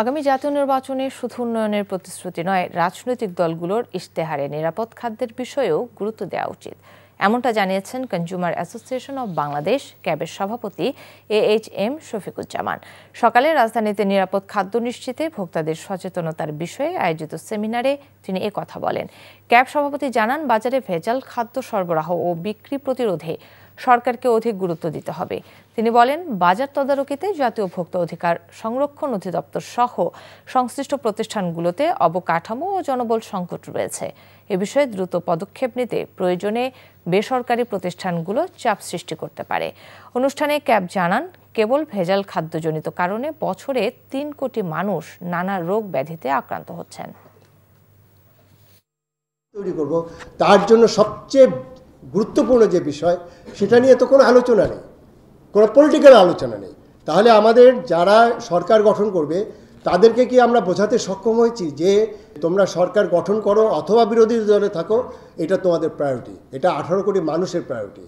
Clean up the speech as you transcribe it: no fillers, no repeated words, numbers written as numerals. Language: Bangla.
আগামী জাতীয় নির্বাচনে শুধু উন্নয়নের প্রতিশ্রুতি নয়, রাজনৈতিক দলগুলোর ইশতেহারে নিরাপদ খাদ্যের বিষয়েও গুরুত্ব দেওয়া উচিত। এমনটা জানিয়েছেন কনজিউমার অ্যাসোসিয়েশন অব বাংলাদেশ ক্যাবের সভাপতি AHM শফিকুজ্জামান। সকালে রাজধানীতে নিরাপদ খাদ্য নিশ্চিতে ভোক্তাদের সচেতনতার বিষয়ে আয়োজিত সেমিনারে তিনি কথা বলেন। ক্যাব সভাপতি জানান, বাজারে ভেজাল খাদ্য সরবরাহ ও বিক্রি প্রতিরোধে সরকারকে অধিক গুরুত্ব দিতে হবে। তিনি বলেন, বাজার তদারকিতে জাতীয় ভোক্তা অধিকার সংরক্ষণ অধিদপ্তর সহ সংশ্লিষ্ট প্রতিষ্ঠানগুলোতে অবকাঠামো ও জনবল সংকট রয়েছে। এ বিষয়ে দ্রুত পদক্ষেপ নিতে প্রয়োজনে বেসরকারি প্রতিষ্ঠানগুলো চাপ সৃষ্টি করতে পারে। অনুষ্ঠানে ক্যাব জানান, কেবল ভেজাল খাদ্যজনিত কারণে বছরে ৩ কোটি মানুষ নানা রোগ ব্যাধিতে আক্রান্ত হচ্ছেন। তৈরি করব, তার জন্য সবচেয়ে গুরুত্বপূর্ণ যে বিষয়, সেটা নিয়ে তো কোনো আলোচনা নেই, কোনো পলিটিক্যাল আলোচনা নেই। তাহলে আমাদের যারা সরকার গঠন করবে তাদেরকে কি আমরা বোঝাতে সক্ষম হয়েছি যে তোমরা সরকার গঠন করো অথবা বিরোধী দলে থাকো, এটা তোমাদের প্রায়োরিটি, এটা 18 কোটি মানুষের প্রায়োরিটি।